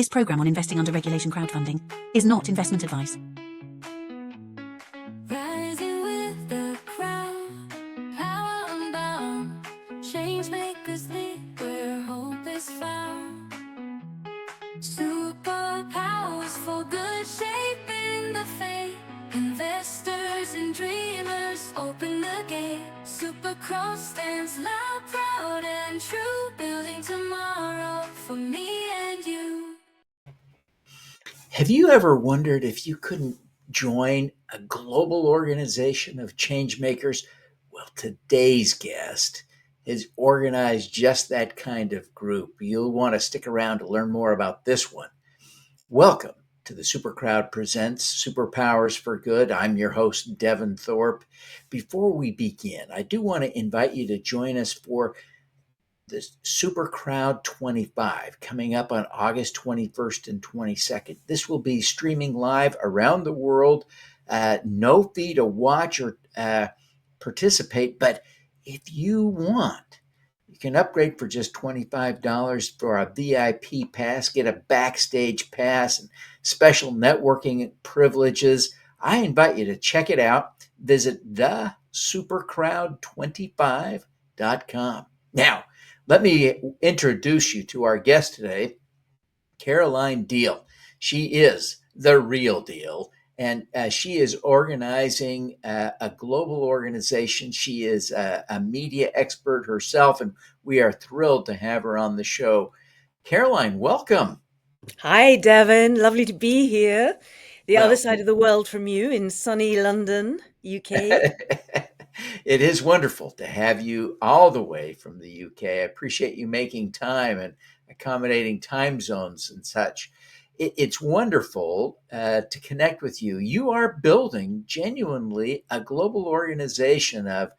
This program on investing under regulation crowdfunding is not investment advice. Rising with the crowd, power unbound. Changemakers lead where hope is found. Superpowers for good, shaping the fate. Investors and dreamers open the gate. Supercrow stands loud, proud and true, building tomorrow for me and you. Have you ever wondered if you couldn't join a global organization of changemakers? Well, today's guest has organized just that kind of group. You'll want to stick around to learn more about this one. Welcome to the Supercrowd Presents Superpowers for Good. I'm your host, Devin Thorpe. Before we begin, I do want to invite you to join us for the Super Crowd 25 coming up on August 21st and 22nd. This will be streaming live around the world. No fee to watch or participate, but if you want, you can upgrade for just $25 for a VIP pass, get a backstage pass and special networking privileges. I invite you to check it out. Visit thesupercrowd25.com. Now, let me introduce you to our guest today, Caroline Diehl. She is the real deal, and she is organizing a global organization. She is a media expert herself, and we are thrilled to have her on the show. Caroline, welcome. Hi, Devin. Lovely to be here. The Well, other side of the world from you in sunny London, UK. It is wonderful to have you all the way from the UK. I appreciate you making time and accommodating time zones and such. It's wonderful to connect with you. You are building genuinely a global organization of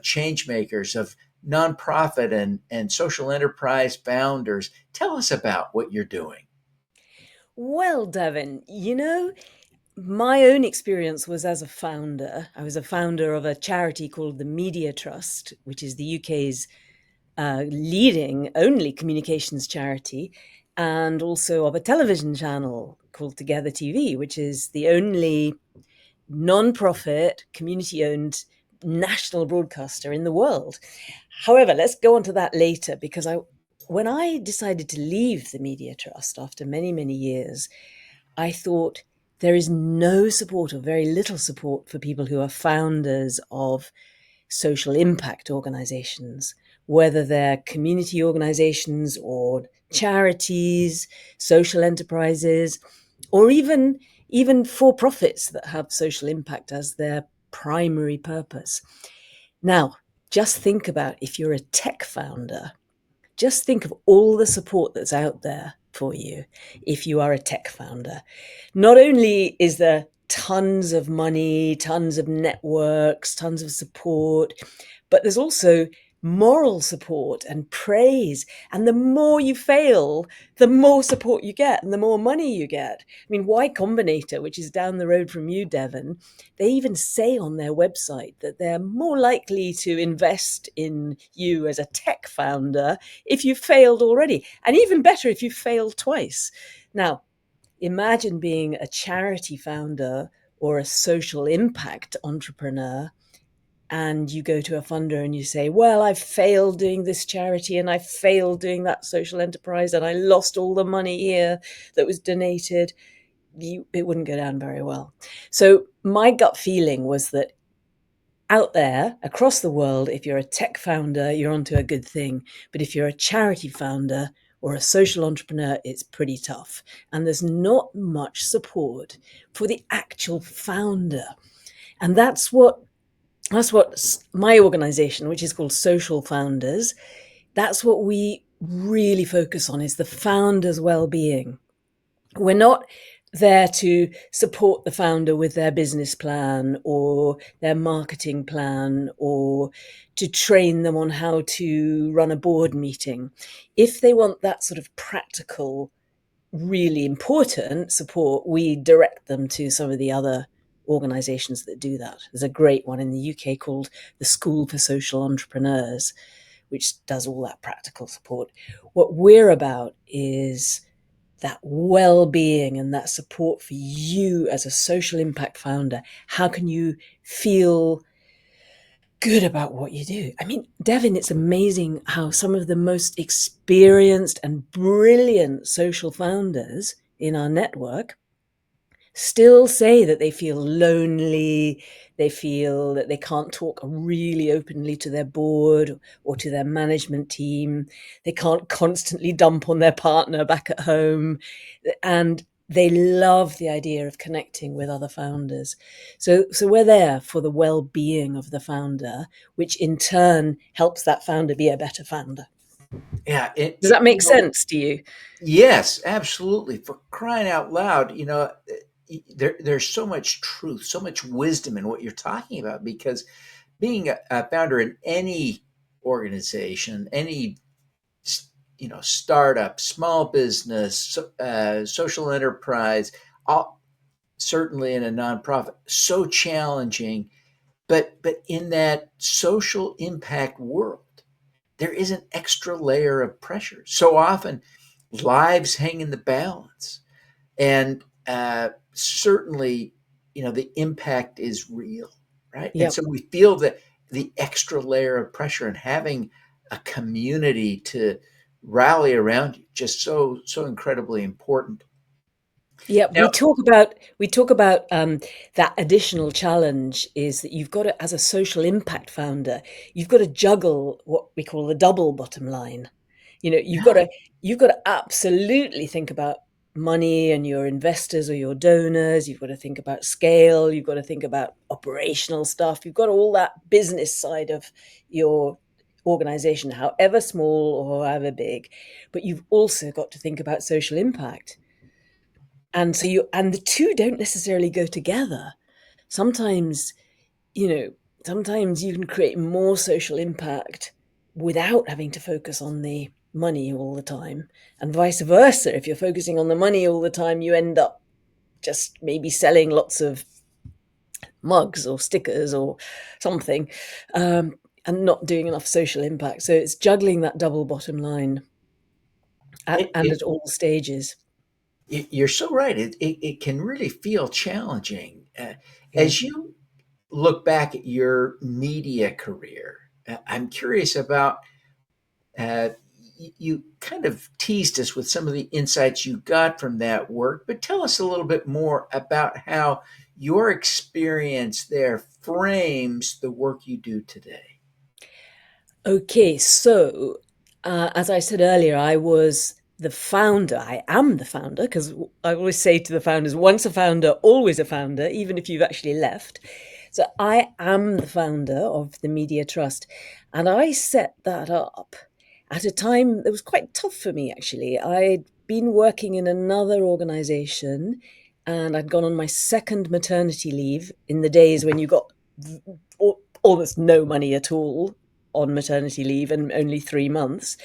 change makers, of nonprofit and social enterprise founders. Tell us about what you're doing. Well, Devin, my own experience was as a founder. I was a founder of a charity called the Media Trust, which is the UK's leading only communications charity, and also of a television channel called Together TV, which is the only non-profit, community-owned national broadcaster in the world. However, let's go on to that later, because when I decided to leave the Media Trust after many, many years, I thought there is no support or very little support for people who are founders of social impact organizations, whether they're community organizations or charities, social enterprises, or even for-profits that have social impact as their primary purpose. Now, just think about if you're a tech founder, just think of all the support that's out there for you if you are a tech founder. Not only is there tons of money, tons of networks, tons of support, but there's also moral support and praise. And the more you fail, the more support you get and the more money you get. I mean, Y Combinator, which is down the road from you, Devin, they even say on their website that they're more likely to invest in you as a tech founder if you've failed already. And even better if you've failed twice. Now, imagine being a charity founder or a social impact entrepreneur, and you go to a funder and you say, well, I've failed doing this charity and I failed doing that social enterprise and I lost all the money here that was donated. It wouldn't go down very well. So my gut feeling was that out there across the world, if you're a tech founder, you're onto a good thing. But if you're a charity founder or a social entrepreneur, it's pretty tough. And there's not much support for the actual founder. And that's what my organization, which is called Social Founders, that's what we really focus on, is the founder's well-being. We're not there to support the founder with their business plan or their marketing plan or to train them on how to run a board meeting. If they want that sort of practical, really important support, we direct them to some of the other organizations that do that. There's a great one in the UK called the School for Social Entrepreneurs, which does all that practical support. What we're about is that well-being and that support for you as a social impact founder? How can you feel good about what you do? I mean, Devin, it's amazing how some of the most experienced and brilliant social founders in our network still say that they feel lonely, they feel that they can't talk really openly to their board or to their management team, they can't constantly dump on their partner back at home, and they love the idea of connecting with other founders. So we're there for the well-being of the founder, which in turn helps that founder be a better founder. Yeah, Does that make sense to you? yes, absolutely. For crying out loud, there's so much truth, so much wisdom in what you're talking about, because being a founder in any organization, any startup, small business, social enterprise, all, certainly in a nonprofit, so challenging. But in that social impact world, there is an extra layer of pressure. So often, lives hang in the balance, and certainly, the impact is real, right? And Yep. so we feel that the extra layer of pressure, and having a community to rally around you, just so incredibly important. Yeah, Now, we talk about that additional challenge is that you've got to, as a social impact founder, you've got to juggle what we call the double bottom line. You know, yeah, you've got to absolutely think about money and your investors or your donors. You've got to think about scale. You've got to think about operational stuff. You've got all that business side of your organization, however small or however big. But you've also got to think about social impact, and so you and the two don't necessarily go together. Sometimes, you know, sometimes you can create more social impact without having to focus on the money all the time, and vice versa. If you're focusing on the money all the time, you end up just maybe selling lots of mugs or stickers or something, and not doing enough social impact. So it's juggling that double bottom line it, and it, at all stages. you're so right. It can really feel challenging. Yeah. As you look back at your media career, I'm curious about. Uh, you kind of teased us with some of the insights you got from that work, but tell us a little bit more about how your experience there frames the work you do today. Okay, so as I said earlier, I was the founder. I am the founder because I always say to the founders, once a founder, always a founder, even if you've actually left. So I am the founder of the Media Trust, and I set that up at a time that was quite tough for me, actually. I'd been working in another organization, and I'd gone on my second maternity leave in the days when you got almost no money at all on maternity leave and only 3 months.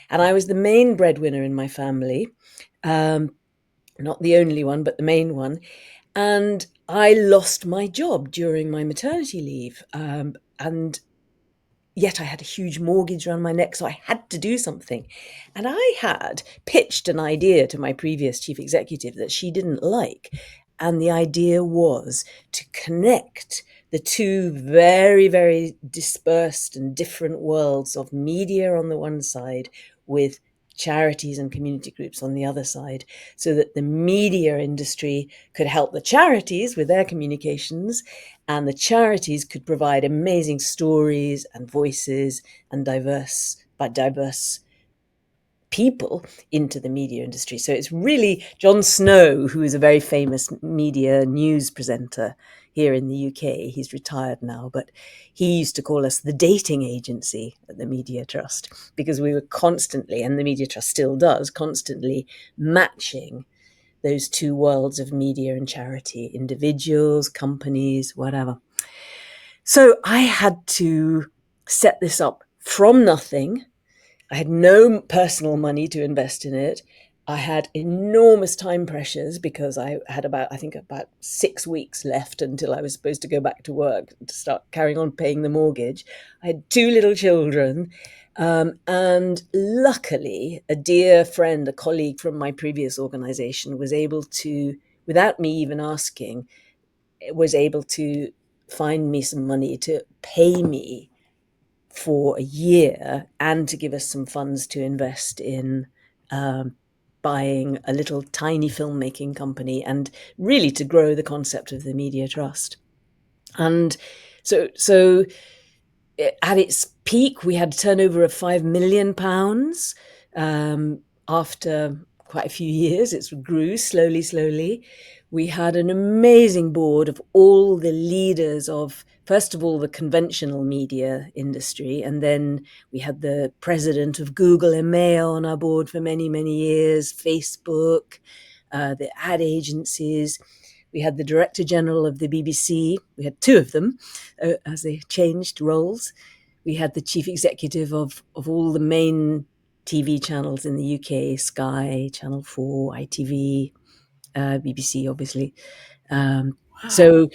And I was the main breadwinner in my family, um, not the only one, but the main one. And I lost my job during my maternity leave. And yet I had a huge mortgage around my neck, so I had to do something. And I had pitched an idea to my previous chief executive that she didn't like. And the idea was to connect the two very, very dispersed and different worlds of media on the one side with charities and community groups on the other side, so that the media industry could help the charities with their communications, and the charities could provide amazing stories and voices and diverse people into the media industry. So it's really Jon Snow, who is a very famous media news presenter here in the UK. He's retired now, but he used to call us the dating agency at the Media Trust, because we were constantly, and the Media Trust still does, constantly matching those two worlds of media and charity, individuals, companies, whatever. So I had to set this up from nothing. I had no personal money to invest in it. I had enormous time pressures because I had about 6 weeks left until I was supposed to go back to work to start carrying on paying the mortgage. I had two little children. And luckily, a dear friend, a colleague from my previous organization, was able to, without me even asking, was able to find me some money to pay me for a year and to give us some funds to invest in buying a little tiny filmmaking company and really to grow the concept of the Media Trust. And so at its peak, we had a turnover of £5 million. After quite a few years, it grew slowly. We had an amazing board of all the leaders of, first of all, the conventional media industry, and then we had the president of Google and Mail on our board for many, many years, Facebook, the ad agencies. We had the Director General of the BBC. We had two of them as they changed roles. We had the Chief Executive of all the main TV channels in the UK, Sky, Channel 4, ITV, BBC, obviously. Wow. So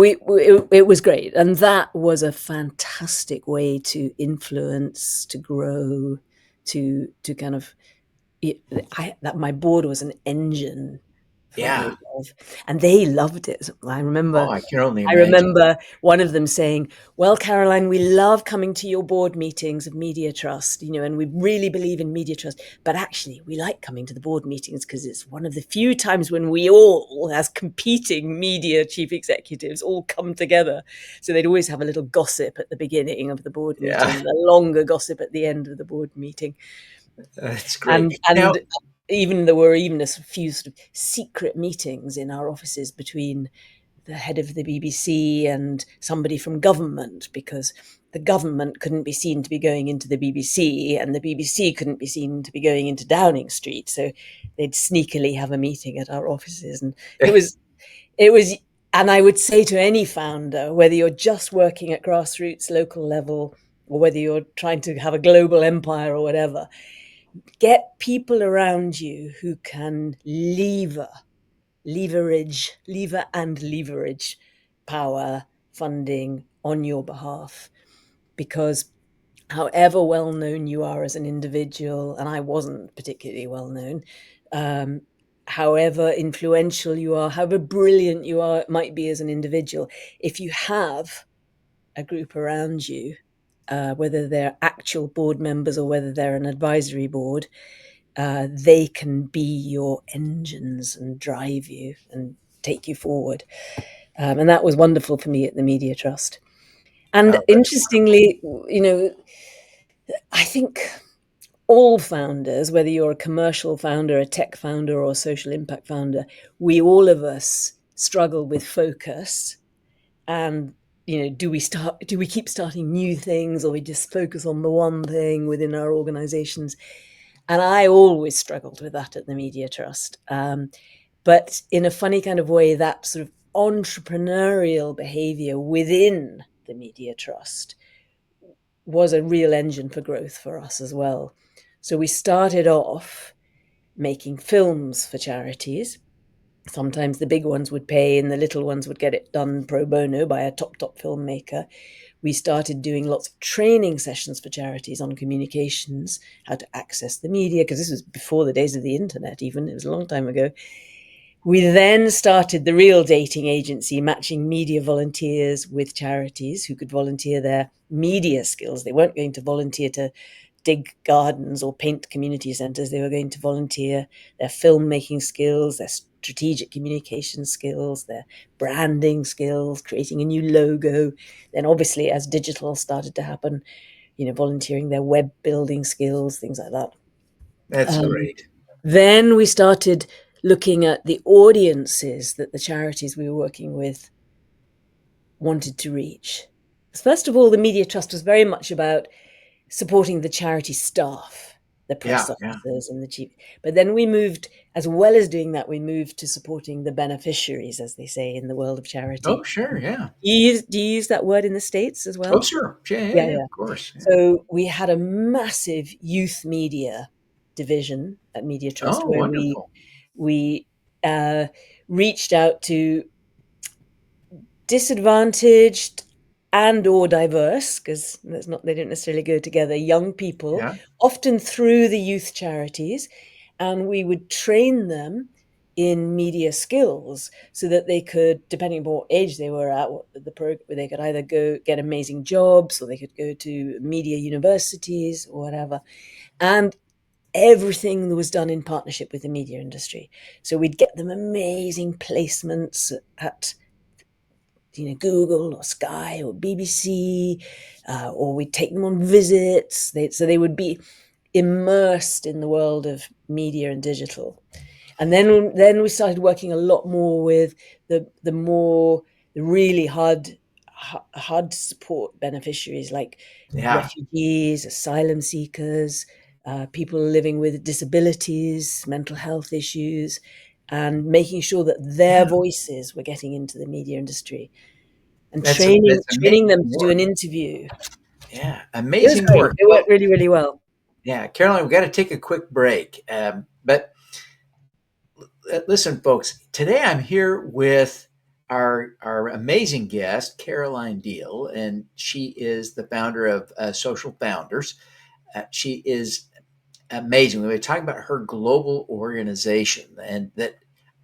it was great. And that was a fantastic way to influence, to grow, to kind of, that my board was an engine for Yeah. great love, and they loved it. I Oh, I can only I imagine. remember one of them saying, "Well, Caroline, we love coming to your board meetings of Media Trust, and we really believe in Media Trust, but actually we like coming to the board meetings because it's one of the few times when we all, as competing media chief executives, all come together." So they'd always have a little gossip at the beginning of the board meeting Yeah, and a longer gossip at the end of the board meeting. that's great. And even there were even a few sort of secret meetings in our offices between the head of the BBC and somebody from government, because the government couldn't be seen to be going into the BBC and the BBC couldn't be seen to be going into Downing Street. So they'd sneakily have a meeting at our offices. And it was, and I would say to any founder, whether you're just working at grassroots, local level, or whether you're trying to have a global empire or whatever, get people around you who can lever and leverage power, funding on your behalf. Because however well known you are as an individual, and I wasn't particularly well known, however influential you are, however brilliant you are, might be as an individual, if you have a group around you, whether they're actual board members or whether they're an advisory board, they can be your engines and drive you and take you forward. And that was wonderful for me at the Media Trust. And Oh, that's interestingly, I think all founders, whether you're a commercial founder, a tech founder, or a social impact founder, all of us struggle with focus. And do we keep starting new things, or we just focus on the one thing within our organizations? And I always struggled with that at the Media Trust. But in a funny kind of way, that sort of entrepreneurial behavior within the Media Trust was a real engine for growth for us as well. So we started off making films for charities. Sometimes the big ones would pay and the little ones would get it done pro bono by a top filmmaker. We started doing lots of training sessions for charities on communications, how to access the media, because this was before the days of the internet even. It was a long time ago. We then started the real dating agency, matching media volunteers with charities who could volunteer their media skills. They weren't going to volunteer to dig gardens or paint community centres. They were going to volunteer their filmmaking skills, their strategic communication skills, their branding skills, creating a new logo. Then obviously, as digital started to happen, volunteering their web building skills, things like that. That's great. Then we started looking at the audiences that the charities we were working with wanted to reach. First of all, the Media Trust was very much about supporting the charity staff, the press officers and the chief. But then we moved, as well as doing that, we moved to supporting the beneficiaries, as they say in the world of charity. Oh, sure, yeah. Do you use that word in the States as well? Oh, sure. Yeah, of course. Yeah. So we had a massive youth media division at Media Trust Oh, where wonderful. we reached out to disadvantaged and or diverse, because they don't necessarily go together, young people, Yeah. often through the youth charities, and we would train them in media skills so that they could, depending on what age they were at, they could either go get amazing jobs, or they could go to media universities or whatever. And everything was done in partnership with the media industry. So we'd get them amazing placements at Google or Sky or BBC, or we'd take them on visits. So they would be immersed in the world of media and digital. And then we started working a lot more with the really hard to support beneficiaries, like refugees, asylum seekers, people living with disabilities, mental health issues, and making sure that their voices were getting into the media industry, and That's training them amazing to do an work. interview. Yeah, It was amazing great. work. It Well, worked really, really well. yeah, Caroline, we've got to take a quick break. But listen, folks, today I'm here with our amazing guest, Caroline Diehl, and she is the founder of Social Founders. She is amazing. We were talking about her global organization and that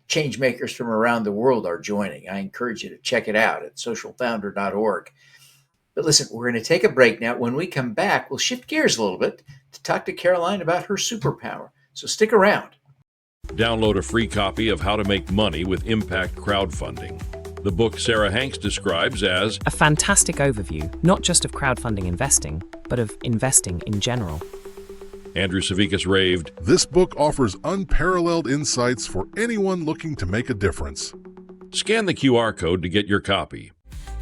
changemakers from around the world are joining. I encourage you to check it out at socialfounder.org. But listen, we're going to take a break now. When we come back, we'll shift gears a little bit to talk to Caroline about her superpower. So stick around. Download a free copy of How to Make Money with Impact Crowdfunding, the book Sarah Hanks describes as a fantastic overview, not just of crowdfunding investing, but of investing in general. Andrew Savikas raved, "This book offers unparalleled insights for anyone looking to make a difference." Scan the QR code to get your copy.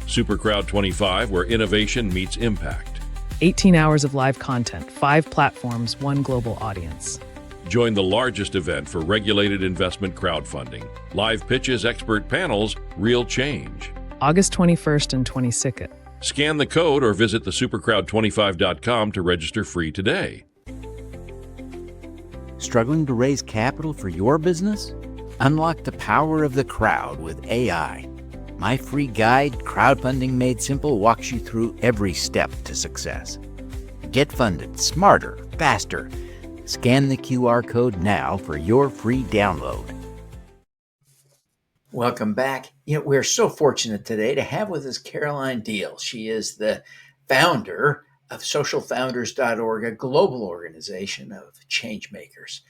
Supercrowd 25, where innovation meets impact. 18 hours of live content, 5 platforms, 1 global audience. Join the largest event for regulated investment crowdfunding. Live pitches, expert panels, real change. August 21st and 22nd. Scan the code or visit thesupercrowd25.com to register free today. Struggling to raise capital for your business? Unlock the power of the crowd with AI. My free guide, Crowdfunding Made Simple, walks you through every step to success. Get funded smarter, faster. Scan the QR code now for your free download. Welcome back. We're so fortunate today to have with us Caroline Diehl. She is the founder of socialfounders.org, a global organization of changemakers.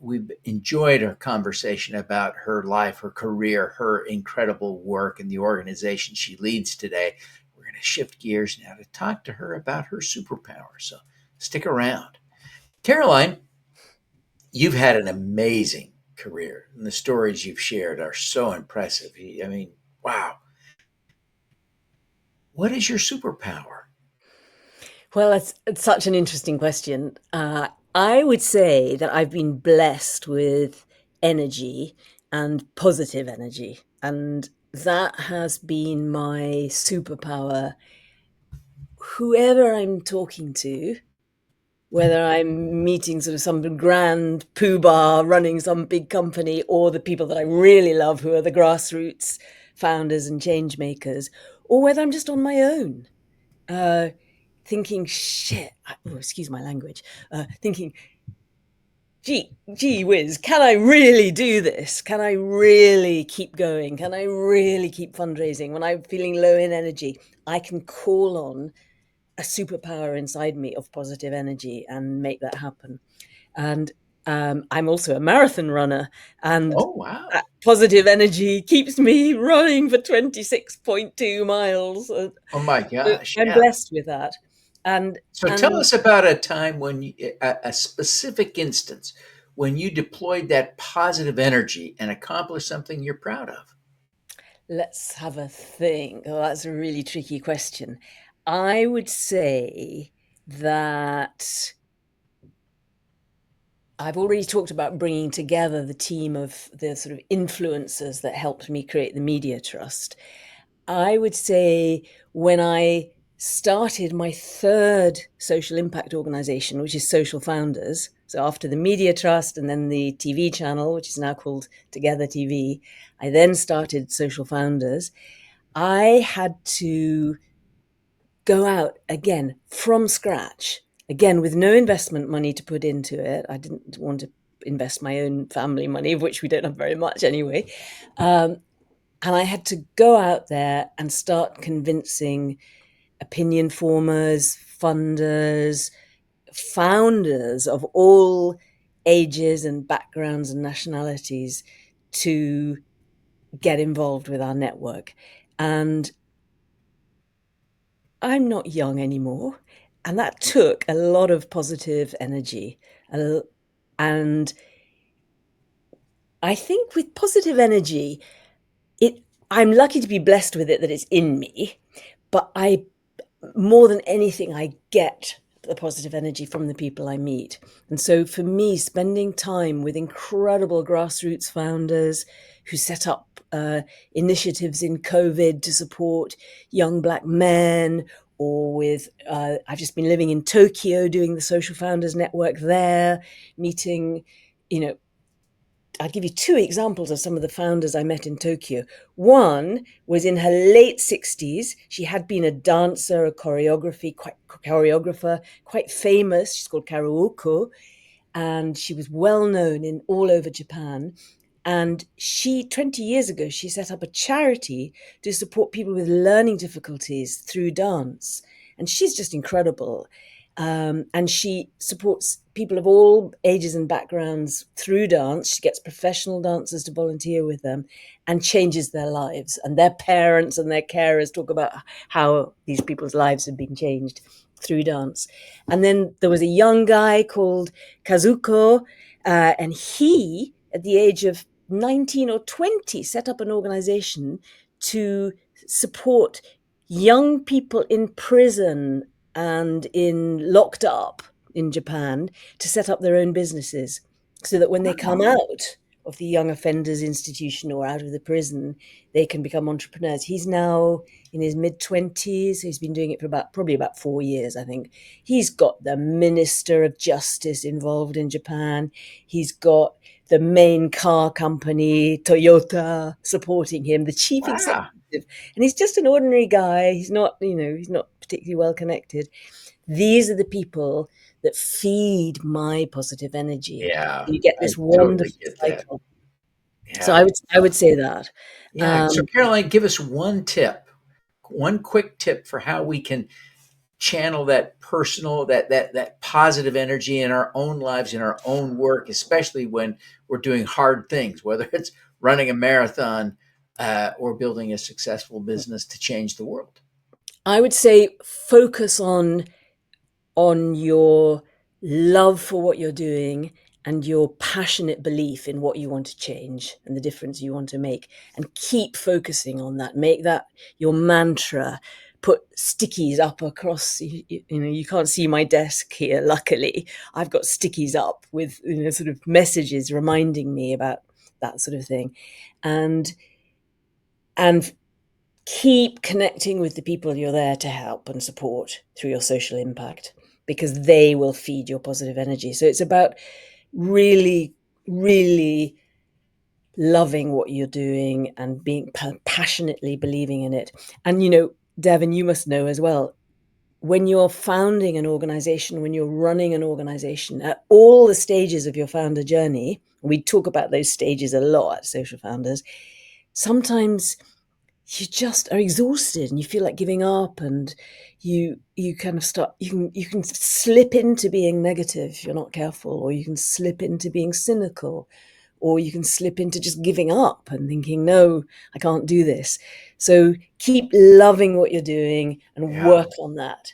We've enjoyed our conversation about her life, her career, her incredible work, and the organization she leads today. We're going to shift gears now to talk to her about her superpower. So stick around. Caroline, you've had an amazing career, and the stories you've shared are so impressive. I mean, wow. What is your superpower? Well, it's such an interesting question. I would say that I've been blessed with energy and positive energy, and that has been my superpower. Whoever I'm talking to, whether I'm meeting sort of some grand poobah running some big company, or the people that I really love who are the grassroots founders and change makers, or whether I'm just on my own, thinking, excuse my language, thinking, gee whiz, can I really do this? Can I really keep going? Can I really keep fundraising? When I'm feeling low in energy, I can call on a superpower inside me of positive energy and make that happen. And I'm also a marathon runner, and Oh, wow. that positive energy keeps me running for 26.2 miles. Oh, my gosh. I'm Yeah. blessed with that. So tell us about a time when a specific instance when you deployed that positive energy and accomplished something you're proud of. Let's have a think. Oh, that's a really tricky question. I would say that I've already talked about bringing together the team of the sort of influencers that helped me create the Media Trust. I would say when I started my third social impact organization, which is Social Founders. So after the Media Trust and then the TV channel, which is now called Together TV, I then started Social Founders. I had to go out again from scratch, again with no investment money to put into it. I didn't want to invest my own family money, of which we don't have very much anyway. And I had to go out there and start convincing opinion formers, funders, founders of all ages and backgrounds and nationalities to get involved with our network. And I'm not young anymore. And that took a lot of positive energy. And I think with positive energy, I'm lucky to be blessed with it, that it's in me. But more than anything, I get the positive energy from the people I meet. And so for me, spending time with incredible grassroots founders who set up initiatives in COVID to support young Black men, or with, I've just been living in Tokyo doing the Social Founders Network there, meeting, I'll give you two examples of some of the founders I met in Tokyo. One was in her late 60s. She had been a dancer, a choreographer, quite famous. She's called Karuoko, and she was well known all over Japan. And 20 years ago, she set up a charity to support people with learning difficulties through dance. And she's just incredible. And she supports people of all ages and backgrounds through dance. She gets professional dancers to volunteer with them and changes their lives. And their parents and their carers talk about how these people's lives have been changed through dance. And then there was a young guy called Kazuko, and he, at the age of 19 or 20, set up an organization to support young people in prison and locked up in Japan to set up their own businesses, so that when they come out of the young offenders institution or out of the prison, they can become entrepreneurs. He's now in his mid-20s. He's been doing it for probably about 4 years, I think. He's got the Minister of Justice involved in Japan. He's got the main car company, Toyota, supporting him, the chief executive. And he's just an ordinary guy. He's not particularly well connected. These are the people that feed my positive energy. Yeah, You get this I wonderful totally get that. cycle. Yeah. So I would say that. Yeah. So Caroline, give us one quick tip for how we can channel that personal, that positive energy in our own lives, in our own work, especially when we're doing hard things, whether it's running a marathon or building a successful business to change the world. I would say focus on your love for what you're doing and your passionate belief in what you want to change and the difference you want to make, and keep focusing on that. Make that your mantra. Put stickies up across, you can't see my desk here, luckily. I've got stickies up with sort of messages reminding me about that sort of thing. And keep connecting with the people you're there to help and support through your social impact, because they will feed your positive energy. So it's about really, really loving what you're doing and being passionately believing in it. And, Devin, you must know as well, when you're founding an organization, when you're running an organization, at all the stages of your founder journey, we talk about those stages a lot at Social Founders, sometimes you just are exhausted and you feel like giving up, and you kind of start, you can slip into being negative if you're not careful, or you can slip into being cynical, or you can slip into just giving up and thinking, no, I can't do this. So keep loving what you're doing and work on that.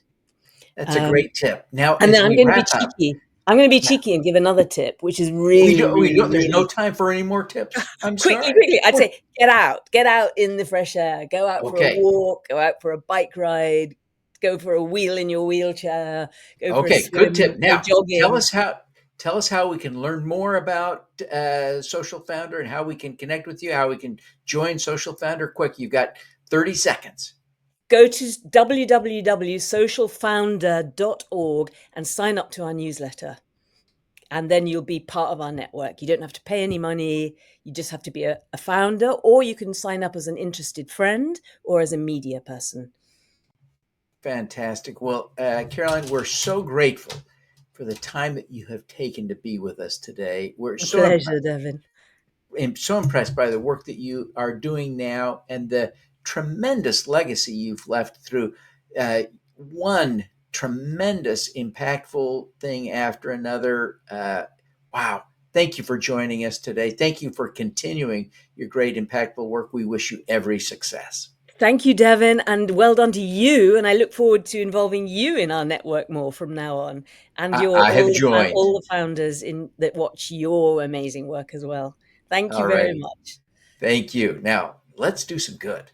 That's a great tip. Now, and as then I'm we going to be wrap up, cheeky. I'm going to be cheeky and give another tip, which is really, there's no time for any more tips. I'm sorry. quickly. I'd say get out in the fresh air, go out for a Okay. walk, go out for a bike ride, go for a wheel in your wheelchair, go for a Okay, swim, good tip. go Now, jogging. tell us how we can learn more about Social Founder and how we can connect with you, how we can join Social Founder. Quick, you've got 30 seconds. Go to www.socialfounder.org and sign up to our newsletter. And then you'll be part of our network. You don't have to pay any money. You just have to be a founder, or you can sign up as an interested friend or as a media person. Fantastic. Well, Caroline, we're so grateful for the time that you have taken to be with us today. We're A so pleasure, Devin. am so impressed by the work that you are doing now and the tremendous legacy you've left through one tremendous, impactful thing after another. Wow. Thank you for joining us today. Thank you for continuing your great, impactful work. We wish you every success. Thank you, Devin, and well done to you. And I look forward to involving you in our network more from now on, and I have joined. all the founders that watch your amazing work as well. Thank you All very righty. much. Thank you. Now, let's do some good.